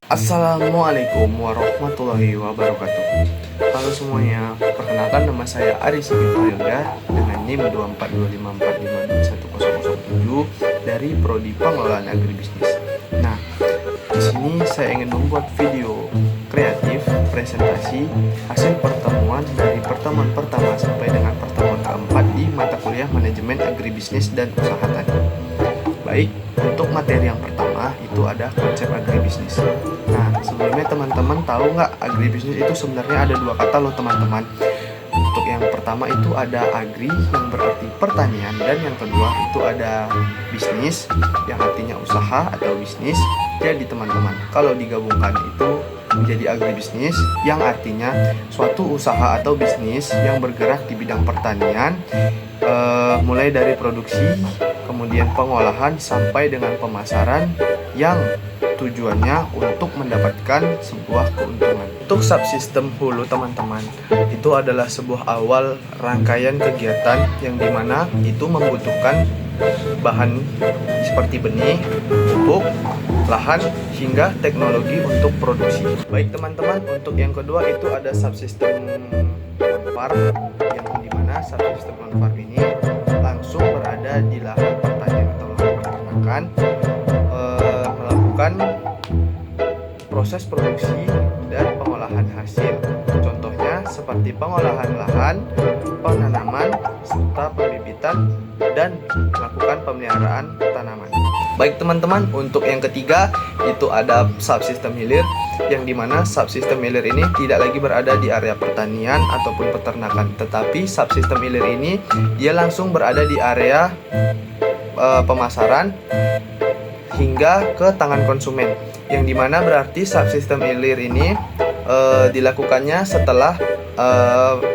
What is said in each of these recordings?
Assalamualaikum warahmatullahi wabarakatuh. Halo semuanya, perkenalkan nama saya Aris Yoga dengan NIM 24545210007 dari Prodi Pengelolaan Agribisnis. Nah, di sini saya ingin membuat video kreatif presentasi hasil pertemuan dari pertemuan pertama sampai dengan pertemuan keempat di mata kuliah Manajemen Agribisnis dan Usaha Tani. Baik, untuk materi yang pertama itu ada konsep agribisnis. Nah, sebelumnya teman-teman tahu nggak agribisnis itu sebenarnya ada dua kata loh teman-teman. Untuk yang pertama itu ada agri yang berarti pertanian, dan yang kedua itu ada bisnis yang artinya usaha atau bisnis. Jadi teman-teman, kalau digabungkan itu menjadi agribisnis yang artinya suatu usaha atau bisnis yang bergerak di bidang pertanian, mulai dari produksi, kemudian pengolahan sampai dengan pemasaran yang tujuannya untuk mendapatkan sebuah keuntungan. Untuk subsistem hulu teman-teman, itu adalah sebuah awal rangkaian kegiatan yang dimana itu membutuhkan bahan seperti benih, pupuk, lahan, hingga teknologi untuk produksi. Baik teman-teman, untuk yang kedua itu ada subsistem on-farm, yang dimana subsistem on-farm ini langsung berada di lahan pertanian atau lahan peternakan, melakukan proses produksi dan pengolahan hasil. Contohnya seperti pengolahan lahan, penanaman, serta pembibitan dan melakukan pemeliharaan tanaman. Baik teman-teman, untuk yang ketiga itu ada subsistem hilir, yang dimana subsistem hilir ini tidak lagi berada di area pertanian ataupun peternakan, tetapi subsistem hilir ini dia langsung berada di area pemasaran hingga ke tangan konsumen, yang dimana berarti subsistem hilir ini dilakukannya setelah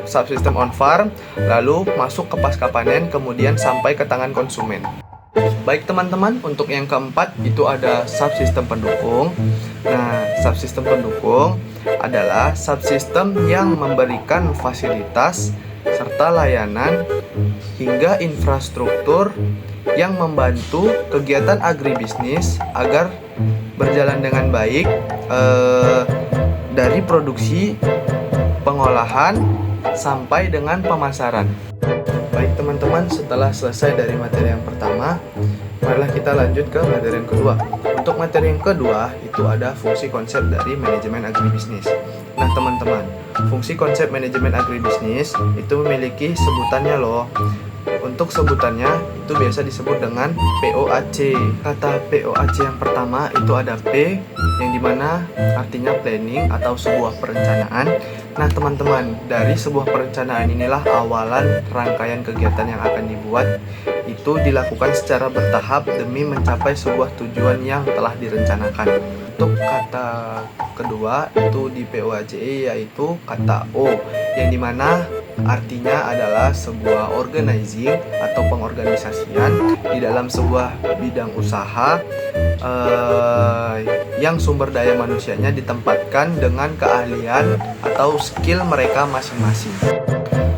subsistem on farm, lalu masuk ke pasca panen, kemudian sampai ke tangan konsumen. Baik teman-teman, untuk yang keempat itu ada subsistem pendukung. Nah, subsistem pendukung adalah subsistem yang memberikan fasilitas serta layanan hingga infrastruktur yang membantu kegiatan agribisnis agar berjalan dengan baik, dari produksi, pengolahan, sampai dengan pemasaran. Baik teman-teman, setelah selesai dari materi yang pertama, marilah kita lanjut ke materi yang kedua. Untuk materi yang kedua itu ada fungsi konsep dari manajemen agribisnis. Nah teman-teman, fungsi konsep manajemen agribisnis itu memiliki sebutannya loh. Untuk sebutannya itu biasa disebut dengan POAC. Kata POAC yang pertama itu ada P, yang dimana artinya planning atau sebuah perencanaan. Nah teman-teman, dari sebuah perencanaan inilah awalan rangkaian kegiatan yang akan dibuat itu dilakukan secara bertahap demi mencapai sebuah tujuan yang telah direncanakan. Untuk kata kedua itu di POACE yaitu kata O, yang dimana artinya adalah sebuah organizing atau pengorganisasian di dalam sebuah bidang usaha yang sumber daya manusianya ditempatkan dengan keahlian atau skill mereka masing-masing.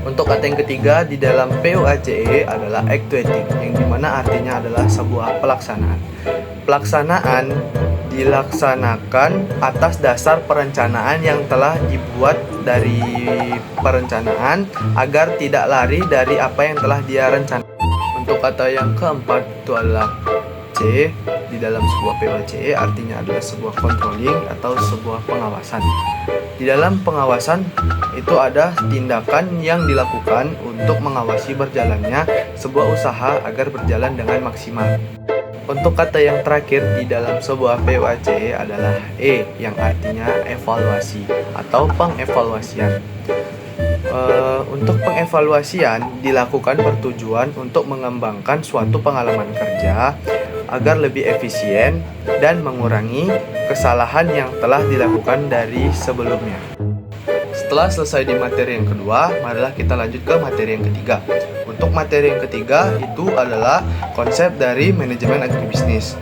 Untuk kata yang ketiga di dalam POACE adalah actuating, yang dimana artinya adalah sebuah pelaksanaan. Pelaksanaan dilaksanakan atas dasar perencanaan yang telah dibuat dari perencanaan agar tidak lari dari apa yang telah dia rencanakan. Untuk kata yang keempat itu adalah C di dalam sebuah POACE, artinya adalah sebuah controlling atau sebuah pengawasan. Di dalam pengawasan itu ada tindakan yang dilakukan untuk mengawasi berjalannya sebuah usaha agar berjalan dengan maksimal. Untuk kata yang terakhir di dalam sebuah POACE adalah E, yang artinya evaluasi atau pengevaluasian. Untuk pengevaluasian dilakukan bertujuan untuk mengembangkan suatu pengalaman kerja agar lebih efisien dan mengurangi kesalahan yang telah dilakukan dari sebelumnya. Setelah selesai di materi yang kedua, marilah kita lanjut ke materi yang ketiga. Untuk materi yang ketiga itu adalah konsep dari manajemen agribisnis.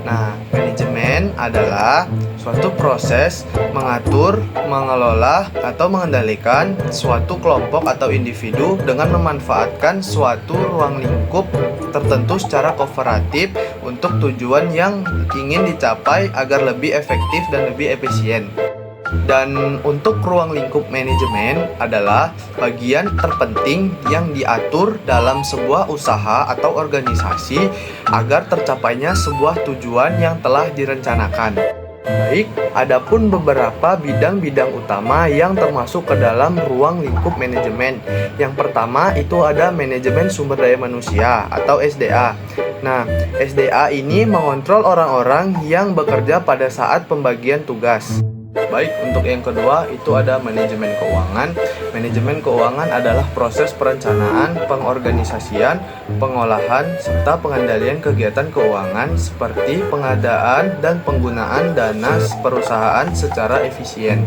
Nah, manajemen adalah suatu proses mengatur, mengelola, atau mengendalikan suatu kelompok atau individu dengan memanfaatkan suatu ruang lingkup tertentu secara kooperatif untuk tujuan yang ingin dicapai agar lebih efektif dan lebih efisien. Dan untuk ruang lingkup manajemen adalah bagian terpenting yang diatur dalam sebuah usaha atau organisasi agar tercapainya sebuah tujuan yang telah direncanakan. Baik, adapun beberapa bidang-bidang utama yang termasuk ke dalam ruang lingkup manajemen. Yang pertama itu ada manajemen sumber daya manusia atau SDA. Nah, SDA ini mengontrol orang-orang yang bekerja pada saat pembagian tugas. Baik, untuk yang kedua itu ada manajemen keuangan. Manajemen keuangan adalah proses perencanaan, pengorganisasian, pengolahan, serta pengendalian kegiatan keuangan seperti pengadaan dan penggunaan dana perusahaan secara efisien.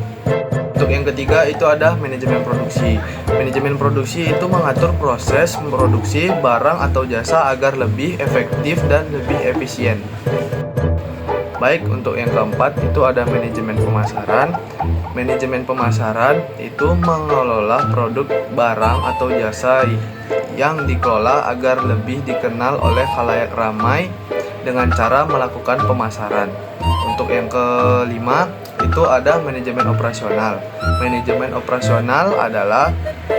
Untuk yang ketiga itu ada manajemen produksi. Manajemen produksi itu mengatur proses memproduksi barang atau jasa agar lebih efektif dan lebih efisien. Baik, untuk yang keempat itu ada manajemen pemasaran. Manajemen pemasaran itu mengelola produk, barang, atau jasa yang dikelola agar lebih dikenal oleh khalayak ramai dengan cara melakukan pemasaran. Untuk yang kelima itu ada manajemen operasional. Manajemen operasional adalah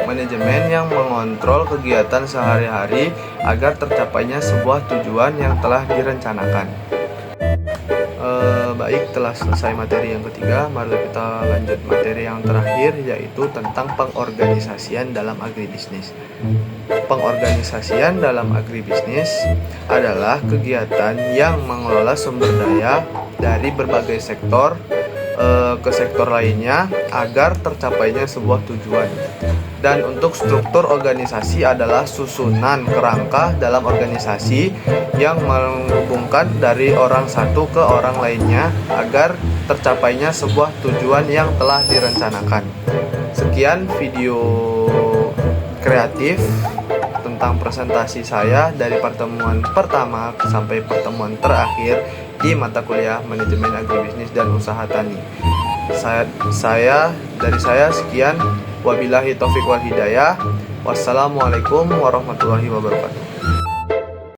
manajemen yang mengontrol kegiatan sehari-hari agar tercapainya sebuah tujuan yang telah direncanakan. Baik, telah selesai materi yang ketiga, mari kita lanjut materi yang terakhir, yaitu tentang pengorganisasian dalam agribisnis. Pengorganisasian dalam agribisnis adalah kegiatan yang mengelola sumber daya dari berbagai sektor ke sektor lainnya agar tercapainya sebuah tujuan. Dan untuk struktur organisasi adalah susunan kerangka dalam organisasi yang menghubungkan dari orang satu ke orang lainnya agar tercapainya sebuah tujuan yang telah direncanakan. Sekian video kreatif tentang presentasi saya dari pertemuan pertama sampai pertemuan terakhir di mata kuliah manajemen agribisnis dan usaha tani. Dari saya sekian. Wabillahi taufiq wal hidayah. Wassalamualaikum warahmatullahi wabarakatuh.